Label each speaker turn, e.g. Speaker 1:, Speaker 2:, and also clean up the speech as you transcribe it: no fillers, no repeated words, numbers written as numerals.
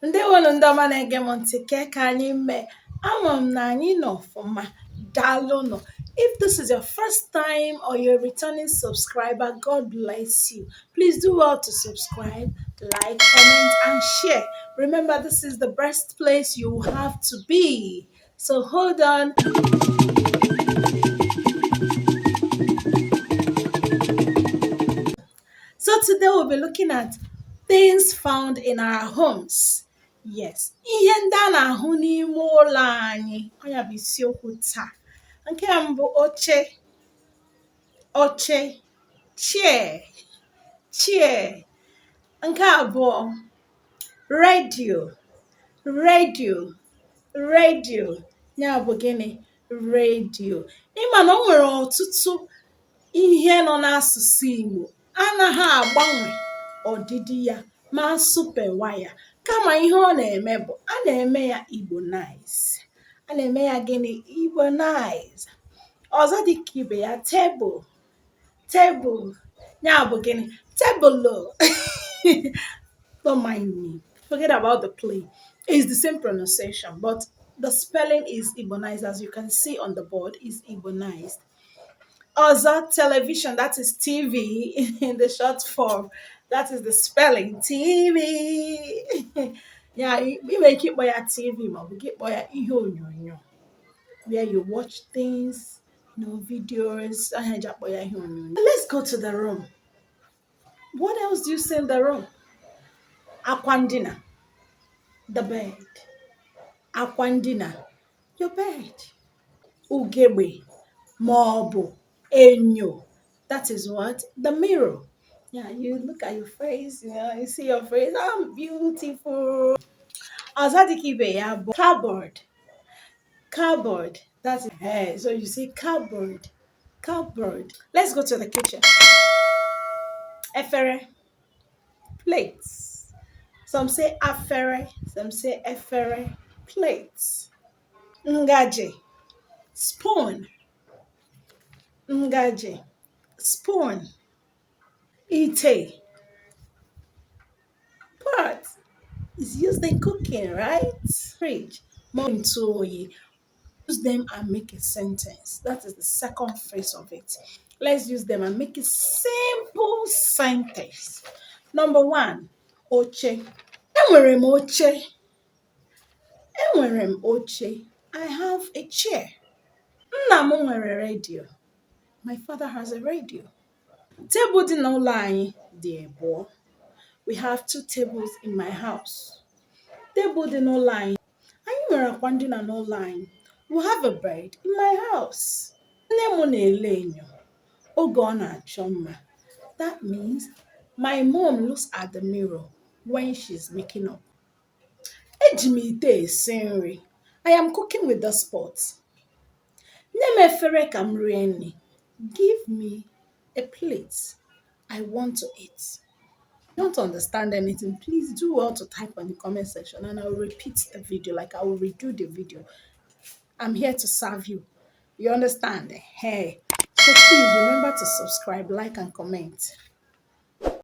Speaker 1: Ndewo ndị ọma na-ege m ntị ke ka anyị mee ama m na anyị nọ ọfụma daalụnụ. If this is your first time or you're a returning subscriber, God bless you. Please do well to subscribe, like, comment, and share. Remember, this is the best place you have to be. So hold on. So today we'll be looking at things found in our homes. Yes, ihe ndị a na-ahụ n'ime ụlọ anyị. Ọ ya bụ isiokwu taa. Nke mbụ oche, chair. Nke abụọ radio. Ya bụ gịnị? Radio. Ịma na o nwere ọtụtụ ihe nọ n'asụsụ Igbo anaghị agbanwe ọdịdị ya ma asụpewa ya, kama ihe ọ na-eme bụ a na-eme ya Igbonize. A na-eme ya gịnị? Igbonize. Ọzọ dịka ibe ya tebụl ya bụ gịnị? Tebụlụ. Don't mind me. Forget about the play. It's the same pronunciation, but the spelling is Igbonized. As you can see on the board, is Igbonized. Ọzọ television, that is TV in the short form. That is the spelling TV. Yeah, we make it by a TV, ma we get by a ihe where you watch things, videos. Let's go to the room. What else do you see in the room? Akwandina, the bed. Akwandina, your bed. Ugebe, maọbụ enyo. That is what? The mirror. Yeah, you look at your face, you see your face. I'm beautiful. Azadikibe, yeah, cupboard. That's it. Hey, so you see cupboard. Let's go to the kitchen. Efere, plates. Some say afere, some say efere, plates. Ngaji, spoon. Ite, pot is used in cooking, right? Fridge, montoyi. Use them and make a sentence. That is the second phrase of it. Let's use them and make a simple sentence. Number one, oche. Enwere m oche. I have a chair. Nna m nwere radio. My father has a radio. Table dị n'ụlọ anyị dị abụọ. We have 2 tables in my house. Table dị n'ụlọ anyị. Anyị nwere akwa ndina n'ụlọ anyị. We have a bed in my house. Nne m na-ele enyo oge ọ na-achọ mma. That means my mom looks at the mirror when she's making up. Eji m ite esi nri. I am cooking with the pot. Nye m efere ka m rie nri. Give me a plate. I want to eat. Don't understand anything, please do well to type on the comment section and I'll repeat the video, like I will redo the video. I'm here to serve you. You understand? Hey. So please remember to subscribe, like, and comment.